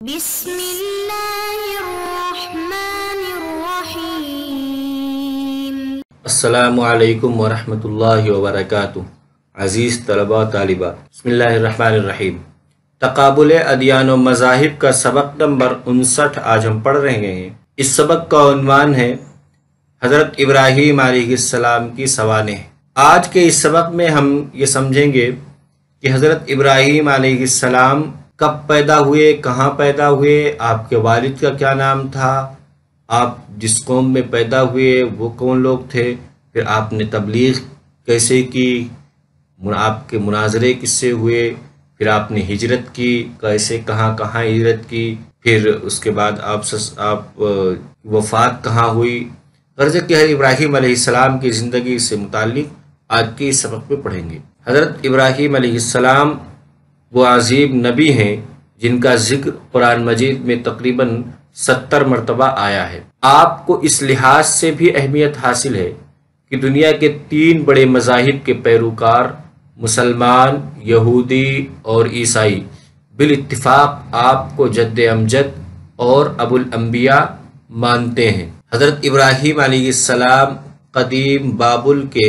بسم اللہ الرحمن الرحیم۔ السلام علیکم ورحمۃ اللہ وبرکاتہ۔ عزیز طلباء طالبات، بسم اللہ الرحمن الرحیم۔ تقابل ادیان و مذاہب کا سبق نمبر 59 آج ہم پڑھ رہے ہیں۔ اس سبق کا عنوان ہے حضرت ابراہیم علیہ السلام کی سوانح۔ آج کے اس سبق میں ہم یہ سمجھیں گے کہ حضرت ابراہیم علیہ السلام کب پیدا ہوئے، کہاں پیدا ہوئے، آپ کے والد کا کیا نام تھا، آپ جس قوم میں پیدا ہوئے وہ کون لوگ تھے، پھر آپ نے تبلیغ کیسے کی، آپ کے مناظرے کس سے ہوئے، پھر آپ نے ہجرت کی کیسے، کہاں کہاں ہجرت کی، پھر اس کے بعد آپ وفات کہاں ہوئی۔ غرض کہ ابراہیم علیہ السلام کی زندگی سے متعلق آج کے اس سبق میں پڑھیں گے۔ حضرت ابراہیم علیہ السلام وہ عظیم نبی ہیں جن کا ذکر قرآن مجید میں تقریباً 70 مرتبہ آیا ہے۔ آپ کو اس لحاظ سے بھی اہمیت حاصل ہے کہ دنیا کے 3 بڑے مذاہب کے پیروکار مسلمان، یہودی اور عیسائی بالاتفاق آپ کو جد امجد اور ابو الانبیاء مانتے ہیں۔ حضرت ابراہیم علیہ السلام قدیم بابل کے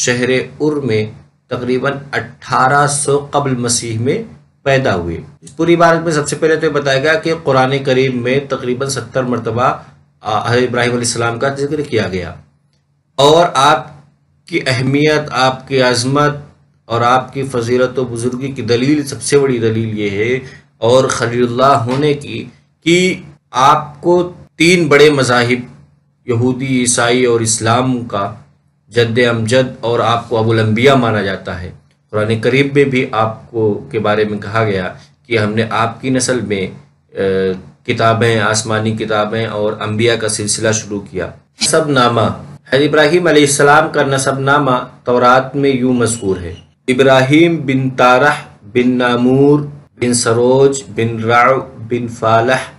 شہر ار میں تقریباً 1800 قبل مسیح میں پیدا ہوئے۔ اس پوری عبارت میں سب سے پہلے تو یہ بتایا گیا کہ قرآن کریم میں تقریباً 70 مرتبہ حضرت ابراہیم علیہ السلام کا ذکر کیا گیا، اور آپ کی اہمیت، آپ کی عظمت اور آپ کی فضیلت و بزرگی کی دلیل، سب سے بڑی دلیل یہ ہے اور خلیل اللہ ہونے کی، کہ آپ کو 3 بڑے مذاہب یہودی، عیسائی اور اسلام کا جد امجد اور آپ کو ابو الانبیاء مانا جاتا ہے۔ قرآن کریم میں بھی آپ کو کے بارے میں کہا گیا کہ ہم نے آپ کی نسل میں کتابیں، آسمانی کتابیں اور انبیاء کا سلسلہ شروع کیا۔ نسب نامہ، حضرت ابراہیم علیہ السلام کا نسب نامہ تورات میں یوں مذکور ہے: ابراہیم بن تارح بن نامور بن سروج بن رعو بن فالح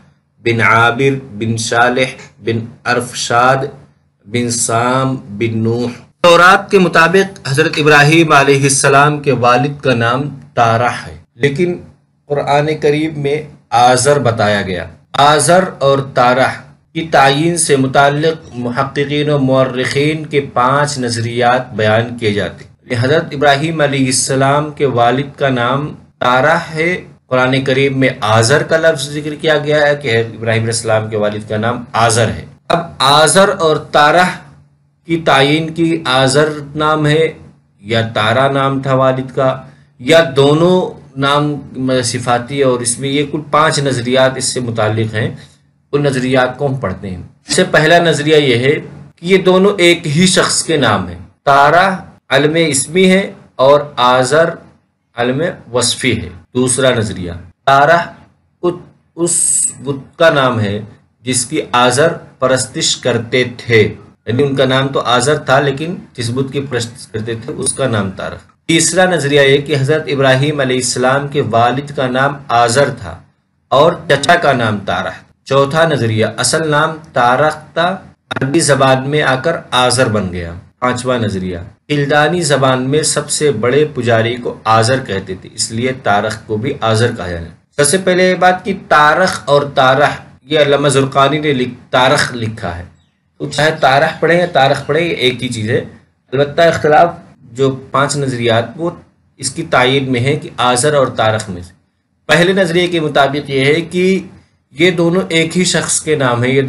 بن عابر بن صالح بن ارفشاد بن سام بن نوح۔ تورات کے مطابق حضرت ابراہیم علیہ السلام کے والد کا نام تارح ہے، لیکن قرآن کریم میں آزر بتایا گیا۔ آزر اور تارح کی تعیین سے متعلق محققین و مورخین کے 5 نظریات بیان کیے جاتے ہیں۔ حضرت ابراہیم علیہ السلام کے والد کا نام تارح ہے، قرآن کریم میں آزر کا لفظ ذکر کیا گیا ہے کہ ابراہیم علیہ السلام کے والد کا نام آزر ہے۔ اب آزر اور تارح کی تعیین کی، آزر نام ہے یا تارا نام تھا والد کا، یا دونوں نام صفاتی، اور اس میں یہ کل 5 نظریات اس سے متعلق ہیں۔ ان نظریات کو ہم پڑھتے ہیں۔ اس سے پہلا نظریہ یہ ہے کہ یہ دونوں ایک ہی شخص کے نام ہیں۔ تارا علم اسمی ہے اور آزر علم وصفی ہے۔ دوسرا نظریہ، تارا اس بت کا نام ہے جس کی آزر پرستش کرتے تھے، یعنی ان کا نام تو آزر تھا لیکن جس بت کی پرستش کرتے تھے اس کا نام تارا۔ تیسرا نظریہ یہ کہ حضرت ابراہیم علیہ السلام کے والد کا نام آزر تھا اور چچا کا نام تارا۔ چوتھا نظریہ، اصل نام تارق تھا، عربی زبان میں آ کر آزر بن گیا۔ پانچواں نظریہ، کلدانی زبان میں سب سے بڑے پجاری کو آزر کہتے تھے، اس لیے تارخ کو بھی آزر کہا جاتا ہے۔ سب سے پہلے یہ بات کہ تارخ اور تارح، یہ علامہ زرقانی نے تارخ لکھا ہے، تو چاہے تارح پڑھیں یا تارخ پڑھیں یہ ایک ہی چیز ہے۔ البتہ اختلاف جو 5 نظریات وہ اس کی تعیین میں ہے کہ آزر اور تارخ میں سے۔ پہلے نظریے کے مطابق یہ ہے کہ یہ دونوں ایک ہی شخص کے نام ہیں، یہ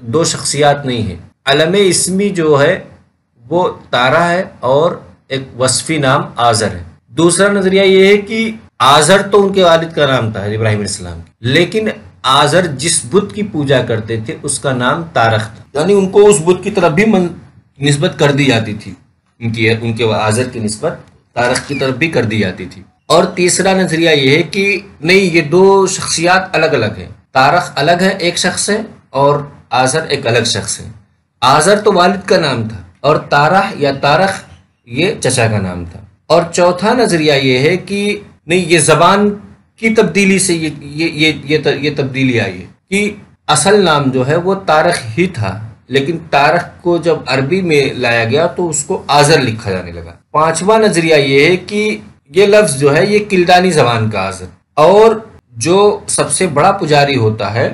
دو شخصیات نہیں ہیں۔ علم اسمی جو ہے وہ تارا ہے اور ایک وصفی نام آزر ہے۔ دوسرا نظریہ یہ ہے کہ آزر تو ان کے والد کا نام تھا ابراہیم علیہ السلام کی، لیکن آزر جس بت کی پوجا کرتے تھے اس کا نام تارخ تھا، یعنی ان کو اس بت کی طرف بھی نسبت کر دی جاتی تھی، ان کے آزر کی نسبت تارخ کی طرف بھی کر دی جاتی تھی۔ اور تیسرا نظریہ یہ ہے کہ نہیں، یہ 2 شخصیات الگ الگ ہیں، تارخ الگ ہے، ایک شخص ہے، اور آزر ایک الگ شخص ہے۔ آزر تو والد کا نام تھا اور تارح یا تارخ یہ چچا کا نام تھا۔ اور چوتھا نظریہ یہ ہے کہ نہیں، یہ زبان کی تبدیلی سے یہ تبدیلی آئی ہے کہ اصل نام جو ہے وہ تارخ ہی تھا، لیکن تارخ کو جب عربی میں لایا گیا تو اس کو آزر لکھا جانے لگا۔ پانچواں نظریہ یہ ہے کہ یہ لفظ جو ہے یہ کلدانی زبان کا آزر، اور جو سب سے بڑا پجاری ہوتا ہے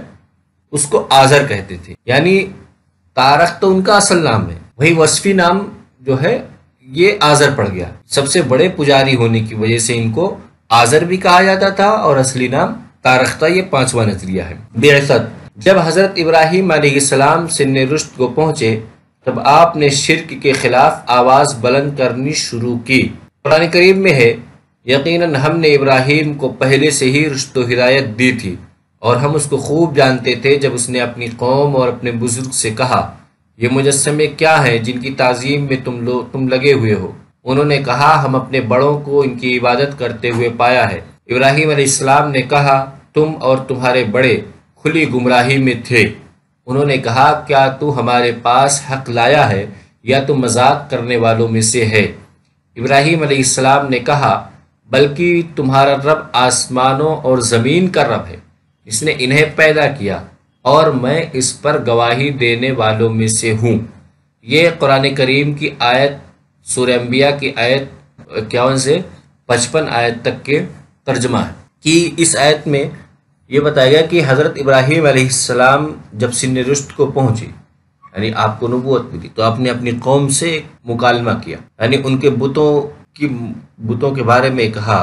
اس کو آزر کہتے تھے، یعنی تارخ تو ان کا اصل نام ہے، وہی وصفی نام جو ہے یہ آزر پڑ گیا۔ سب سے بڑے پجاری ہونے کی وجہ سے ان کو آزر بھی کہا جاتا تھا اور اصلی نام تارخ تھا۔ یہ 5واں نظریہ ہے۔ بعثت، جب حضرت ابراہیم علیہ السلام سن رشد کو پہنچے تب آپ نے شرک کے خلاف آواز بلند کرنی شروع کی۔ قرآن کریم میں ہے، یقیناً ہم نے ابراہیم کو پہلے سے ہی رشد و ہدایت دی تھی اور ہم اس کو خوب جانتے تھے جب اس نے اپنی قوم اور اپنے بزرگ سے کہا، یہ مجسمے کیا ہیں جن کی تعظیم میں تم لگے ہوئے ہو؟ انہوں نے کہا، ہم اپنے بڑوں کو ان کی عبادت کرتے ہوئے پایا ہے۔ ابراہیم علیہ السلام نے کہا، تم اور تمہارے بڑے کھلی گمراہی میں تھے۔ انہوں نے کہا، کیا تو ہمارے پاس حق لایا ہے یا تو مذاق کرنے والوں میں سے ہے؟ ابراہیم علیہ السلام نے کہا، بلکہ تمہارا رب آسمانوں اور زمین کا رب ہے، اس نے انہیں پیدا کیا اور میں اس پر گواہی دینے والوں میں سے ہوں۔ یہ قرآن کریم کی آیت سورہ انبیاء کی آیت 51 سے 55 آیت تک کے ترجمہ ہے کہ اس آیت میں یہ بتایا گیا کہ حضرت ابراہیم علیہ السلام جب سن رشد کو پہنچی، یعنی آپ کو نبوت ملی، تو آپ نے اپنی قوم سے مکالمہ کیا، یعنی ان کے بتوں کے بارے میں کہا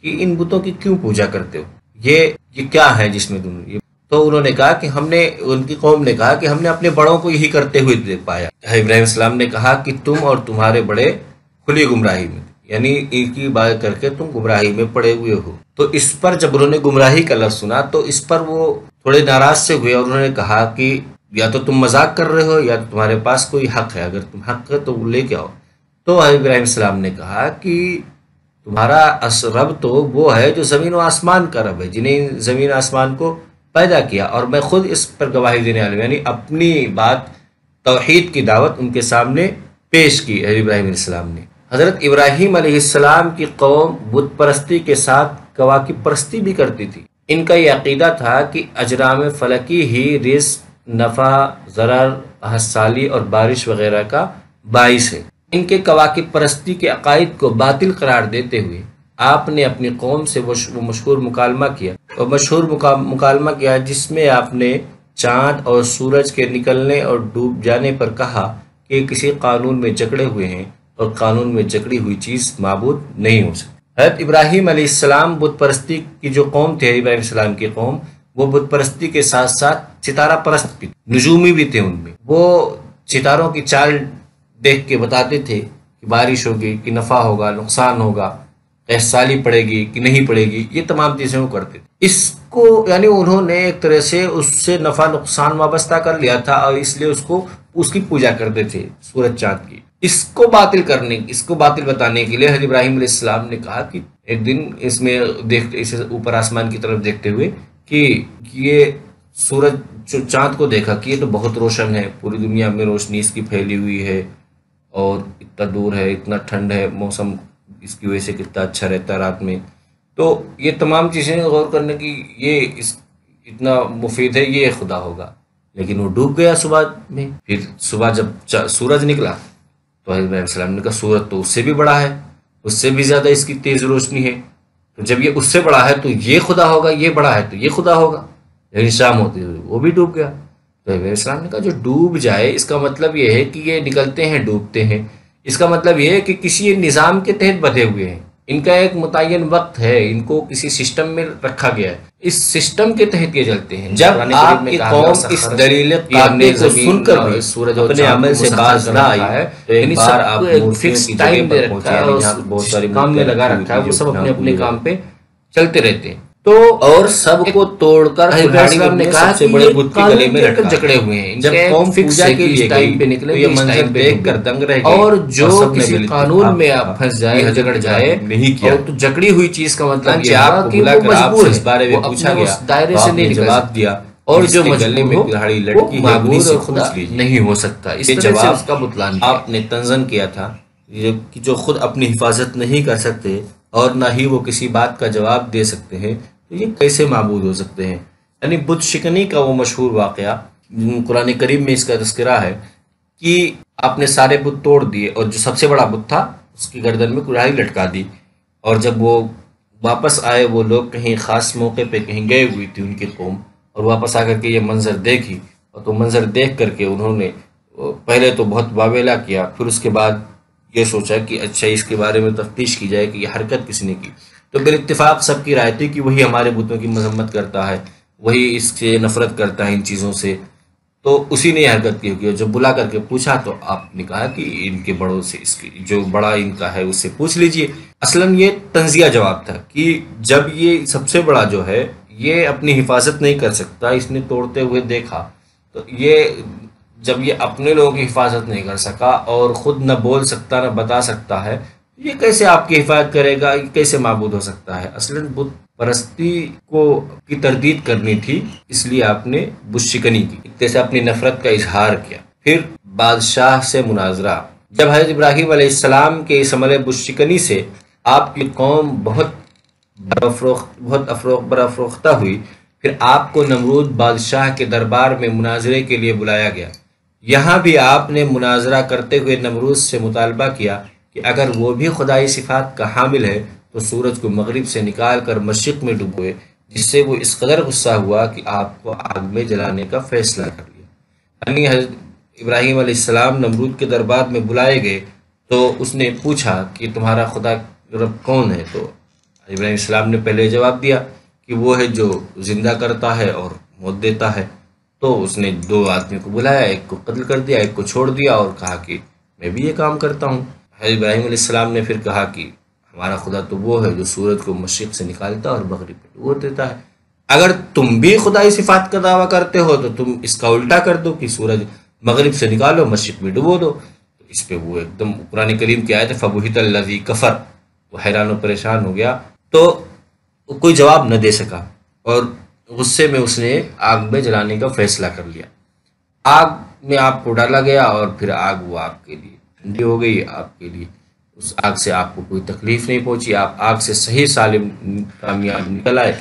کہ ان بتوں کی کیوں پوجا کرتے ہو، یہ کیا ہے جس میں تم یہ؟ تو انہوں نے کہا کہ ان کی قوم نے کہا کہ ہم نے اپنے بڑوں کو یہی کرتے ہوئے دیکھ پایا۔ ابراہیم السلام نے کہا کہ تم اور تمہارے بڑے کھلی گمراہی میں، یعنی ان کی بات کر کے تم گمراہی میں پڑے ہوئے ہو۔ تو اس پر جب انہوں نے گمراہی کا لفظ سنا تو اس پر وہ تھوڑے ناراض سے ہوئے اور انہوں نے کہا کہ یا تو تم مذاق کر رہے ہو یا تو تمہارے پاس کوئی حق ہے، اگر تم حق ہے تو لے کے آؤ۔ تو ابراہیم السلام نے کہا کہ تمہارا رب تو وہ ہے جو زمین و آسمان کا رب ہے، جنہیں زمین آسمان کو پیدا کیا، اور میں خود اس پر گواہی دینے والا ہوں، یعنی اپنی بات توحید کی دعوت ان کے سامنے پیش کی ابراہیم علیہ السلام نے۔ حضرت ابراہیم علیہ السلام کی قوم بت پرستی کے ساتھ کواکب پرستی بھی کرتی تھی۔ ان کا یہ عقیدہ تھا کہ اجرام فلکی ہی رزق، نفع، ضرر، حصالی اور بارش وغیرہ کا باعث ہے۔ ان کے کواکب پرستی کے عقائد کو باطل قرار دیتے ہوئے آپ نے اپنی قوم سے وہ مشہور مکالمہ کیا جس میں آپ نے چاند اور سورج کے نکلنے اور ڈوب جانے پر کہا کہ کسی قانون میں جکڑے ہوئے ہیں اور قانون میں جکڑی ہوئی چیز معبود نہیں ہو سکتی۔ حضرت ابراہیم علیہ السلام بت پرستی کی جو قوم تھے، ابراہیم السلام کی قوم، وہ بت پرستی کے ساتھ ساتھ ستارہ پرست بھی، نجومی بھی تھے۔ ان میں وہ ستاروں کی چال دیکھ کے بتاتے تھے کہ بارش ہوگی، کہ نفع ہوگا، نقصان ہوگا، احسالی پڑے گی کہ نہیں پڑے گی، یہ تمام چیزیں وہ کرتے تھے۔ اس کو یعنی انہوں نے ایک طرح سے اس سے نفع نقصان وابستہ کر لیا تھا اور اس لیے اس کی پوجا کرتے تھے، سورج چاند کی۔ اس کو باطل بتانے کے لیے حضرت ابراہیم علیہ السلام نے کہا کہ ایک دن اسے اوپر آسمان کی طرف دیکھتے ہوئے کہ یہ سورج چاند کو دیکھا کہ یہ تو بہت روشن ہے، پوری دنیا میں روشنی اس کی پھیلی ہوئی ہے اور اتنا دور ہے، اتنا ٹھنڈ ہے، موسم اس کی وجہ سے کتنا اچھا رہتا ہے رات میں۔ تو یہ تمام چیزیں غور کرنے کی یہ اتنا مفید ہے، یہ خدا ہوگا۔ لیکن وہ ڈوب گیا صبح میں۔ پھر صبح جب سورج نکلا تو حضرت ابراہیم السلام نے کہا سورج تو اس سے بھی بڑا ہے، اس سے بھی زیادہ اس کی تیز روشنی ہے، تو جب یہ اس سے بڑا ہے تو یہ خدا ہوگا، یہ بڑا ہے تو یہ خدا ہوگا۔ لیکن شام ہوتی ہوئی وہ بھی ڈوب گیا۔ تو ابراہیم السلام نے کہا جو ڈوب جائے اس کا مطلب یہ ہے کہ یہ نکلتے ہیں ڈوبتے ہیں، اس کا مطلب یہ ہے کہ کسی نظام کے تحت بدھے ہوئے ہیں، ان کا ایک متعین وقت ہے، ان کو کسی سسٹم میں رکھا گیا ہے، اس سسٹم کے تحت یہ چلتے ہیں۔ جب آپ کی قوم اس دلیل قاطع کو سن کر بھی سورج اپنے عمل سے باز نہ آئی ہے، تو ایک بار آپ فکس ٹائم دے رکھا ہے اور بہت ساری کام میں لگا رکھا ہے، وہ سب اپنے اپنے کام پہ چلتے رہتے ہیں۔ تو اور سب کو توڑ کر ابراہیم نے کہا کہ بڑے بت کے گلے میں جکڑے ہوئے ہیں۔ جب قوم پوجا کے لیے ٹائم پہ نکلے تو یہ منظر دیکھ کر دنگ رہ گئے، اور جو کسی قانون میں پھنس جائے، جکڑ جائے اور تو جکڑی ہوئی چیز کا مطلب یہ ہے کہ وہ مجبور ہے، اس بارے میں پوچھا گیا دائرے سے نہیں جواب دیا، اور جو گلے میں دہاڑی لڑکی معبود اور خدا نہیں ہو سکتا۔ اس طرح سے اس کا بتلان آپ نے تنظیم کیا تھا کہ جو خود اپنی حفاظت نہیں کر سکتے اور نہ ہی وہ کسی بات کا جواب دے سکتے ہیں، تو یہ کیسے معبود ہو سکتے ہیں؟ یعنی بت شکنی کا وہ مشہور واقعہ قرآن کریم میں اس کا تذکرہ ہے کہ آپ نے سارے بت توڑ دیے اور جو سب سے بڑا بت تھا اس کی گردن میں کڑاہی لٹکا دی، اور جب وہ واپس آئے وہ لوگ کہیں خاص موقع پہ کہیں گئے ہوئی تھی ان کی قوم، اور واپس آ کر کے یہ منظر دیکھی، اور تو منظر دیکھ کر کے انہوں نے پہلے تو بہت واویلا کیا، پھر اس کے بعد یہ سوچا کہ اچھا اس کے بارے میں تفتیش کی جائے کہ یہ حرکت کس نے کی۔ تو بالاتفاق سب کی رائے تھی کہ وہی ہمارے بتوں کی مذمت کرتا ہے، وہی اس سے نفرت کرتا ہے ان چیزوں سے، تو اسی نے یہ حرکت کی ہوگی۔ اور جب بلا کر کے پوچھا تو آپ نے کہا کہ ان کے بڑوں سے، اس کی جو بڑا ان کا ہے اس سے پوچھ لیجئے۔ اصلاً یہ تنزیہ جواب تھا کہ جب یہ سب سے بڑا جو ہے یہ اپنی حفاظت نہیں کر سکتا، اس نے توڑتے ہوئے دیکھا، تو یہ جب یہ اپنے لوگوں کی حفاظت نہیں کر سکا اور خود نہ بول سکتا نہ بتا سکتا ہے، یہ کیسے آپ کی حفاظت کرے گا؟ یہ کیسے معبود ہو سکتا ہے؟ اصلاً بت پرستی کی تردید کرنی تھی، اس لیے آپ نے بت شکنی کی، ایک طرح سے اپنی نفرت کا اظہار کیا۔ پھر بادشاہ سے مناظرہ۔ جب حضرت ابراہیم علیہ السلام کے اس عمل بت شکنی سے آپ کی قوم بہت برافروختہ ہوئی، پھر آپ کو نمرود بادشاہ کے دربار میں مناظرے کے لیے بلایا گیا۔ یہاں بھی آپ نے مناظرہ کرتے ہوئے نمرود سے مطالبہ کیا کہ اگر وہ بھی خدائی صفات کا حامل ہے تو سورج کو مغرب سے نکال کر مشرق میں ڈبوئے، جس سے وہ اس قدر غصہ ہوا کہ آپ کو آگ میں جلانے کا فیصلہ کر لیا۔ یعنی حضرت ابراہیم علیہ السلام نمرود کے دربار میں بلائے گئے تو اس نے پوچھا کہ تمہارا خدا رب کون ہے؟ تو ابراہیم علیہ السلام نے پہلے جواب دیا کہ وہ ہے جو زندہ کرتا ہے اور موت دیتا ہے۔ تو اس نے دو آدمی کو بلایا، ایک کو قتل کر دیا، ایک کو چھوڑ دیا، اور کہا کہ میں بھی یہ کام کرتا ہوں۔ حضرت ابراہیم علیہ السلام نے پھر کہا کہ ہمارا خدا تو وہ ہے جو سورج کو مشرق سے نکالتا اور مغرب میں ڈبو دیتا ہے۔ اگر تم بھی خدائی صفات کا دعویٰ کرتے ہو تو تم اس کا الٹا کر دو کہ سورج مغرب سے نکالو مشرق میں ڈبو دو۔ تو اس پہ وہ ایک دم قرآن کریم کی آیت ہے فَبُہِتَ الَّذِي کفر، وہ حیران و پریشان ہو گیا، تو کوئی جواب نہ دے سکا، اور غصے میں اس نے آگ میں جلانے کا فیصلہ کر لیا۔ آگ میں آپ کو ڈالا گیا، اور پھر آگ وہ آپ کے لیے ٹھنڈی ہو گئی، آپ کے لیے اس آگ سے آپ کو کوئی تکلیف نہیں پہنچی، آپ آگ سے صحیح سالم کامیاب نکل آئے۔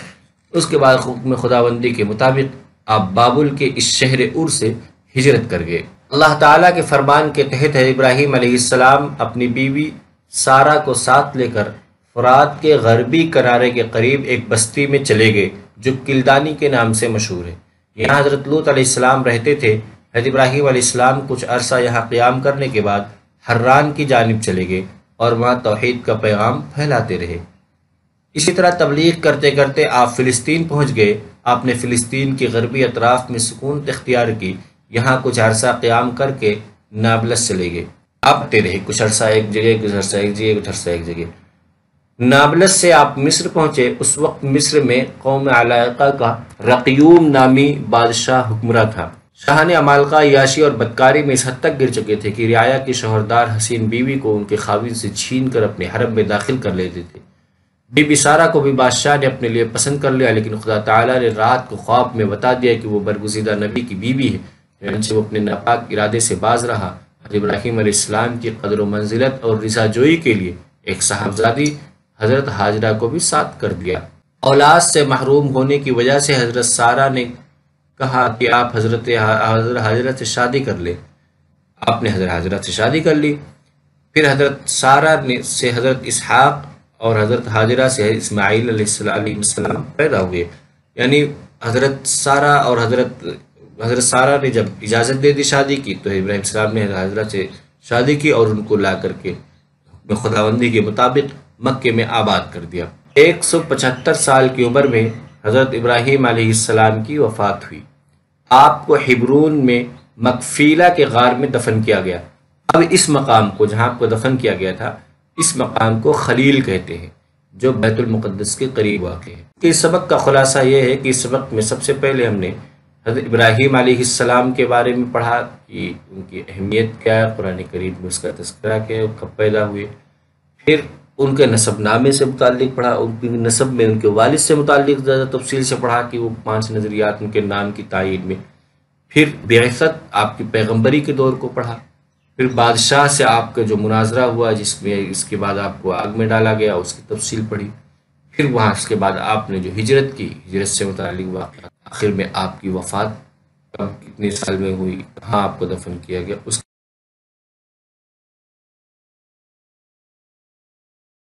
اس کے بعد حکم خداوندی کے مطابق آپ بابل کے اس شہر اور سے ہجرت کر گئے۔ اللہ تعالیٰ کے فرمان کے تحت ابراہیم علیہ السلام اپنی بیوی سارہ کو ساتھ لے کر فرات کے غربی کنارے کے قریب ایک بستی میں چلے گئے جو کلدانی کے نام سے مشہور ہے۔ یہاں حضرت لوط علیہ السلام رہتے تھے۔ حضرت ابراہیم علیہ السلام کچھ عرصہ یہاں قیام کرنے کے بعد حران کی جانب چلے گئے اور وہاں توحید کا پیغام پھیلاتے رہے۔ اسی طرح تبلیغ کرتے کرتے آپ فلسطین پہنچ گئے۔ آپ نے فلسطین کے غربی اطراف میں سکون اختیار کی، یہاں کچھ عرصہ قیام کر کے نابلس چلے گئے۔ آتے رہے، کچھ عرصہ ایک جگہ، کچھ عرصہ ایک جگہ، کچھ عرصہ ایک جگہ۔ نابلس سے آپ مصر پہنچے۔ اس وقت مصر میں قوم عمالقہ کا رقیوم نامی بادشاہ حکمراں تھا۔ شاہان عمالقہ عیاشی اور بدکاری میں اس حد تک گر چکے تھے کہ رعایا کی شوہردار حسین بیوی کو ان کے خاوند سے چھین کر اپنے حرم میں داخل کر لیتے تھے۔ بی بی سارہ کو بھی بادشاہ نے اپنے لیے پسند کر لیا، لیکن خدا تعالیٰ نے رات کو خواب میں بتا دیا کہ وہ برگزیدہ نبی کی بیوی ہے، چنانچہ وہ اپنے ناپاک ارادے سے باز رہا۔ حضرت ابراہیم علیہ السلام کی قدر و منزلت اور رضا جوئی کے لیے ایک صاحبزادی حضرت ہاجرہ کو بھی ساتھ کر دیا۔ اولاد سے محروم ہونے کی وجہ سے حضرت سارہ نے کہا کہ آپ حضرت ہاجرہ سے شادی کر لیں۔ آپ نے حضرت ہاجرہ سے شادی کر لی۔ پھر حضرت سارہ سے حضرت اسحاق اور حضرت ہاجرہ سے اسماعیل علیہ السلام پیدا ہوئے۔ یعنی حضرت سارہ اور حضرت سارہ نے جب اجازت دے دی شادی کی تو ابراہیم السلام نے حضرت ہاجرہ سے شادی کی اور ان کو لا کر کے خداوندی کے مطابق مکے میں آباد کر دیا۔ 175 سال کی عمر میں حضرت ابراہیم علیہ السلام کی وفات ہوئی۔ آپ کو حبرون میں مکفیلہ کے غار میں دفن کیا گیا۔ اب اس مقام کو، جہاں آپ کو دفن کیا گیا تھا، اس مقام کو خلیل کہتے ہیں، جو بیت المقدس کے قریب واقع ہے۔ اس سبق کا خلاصہ یہ ہے کہ اس سبق میں سب سے پہلے ہم نے حضرت ابراہیم علیہ السلام کے بارے میں پڑھا کہ ان کی اہمیت کیا ہے، قرآن کریم میں اس کا تذکرہ کیا ہے، کب پیدا ہوئے۔ پھر ان کے نسب نامے سے متعلق پڑھا، ان کی نسب میں ان کے والد سے متعلق زیادہ تفصیل سے پڑھا کہ وہ 5 نظریات ان کے نام کی تعین میں۔ پھر بعثت، آپ کی پیغمبری کے دور کو پڑھا۔ پھر بادشاہ سے آپ کا جو مناظرہ ہوا جس میں اس کے بعد آپ کو آگ میں ڈالا گیا، اس کی تفصیل پڑھی۔ پھر وہاں اس کے بعد آپ نے جو ہجرت کی، ہجرت سے متعلق واقعات، آخر میں آپ کی وفات کب کتنے سال میں ہوئی، کہاں آپ کو دفن کیا گیا، اس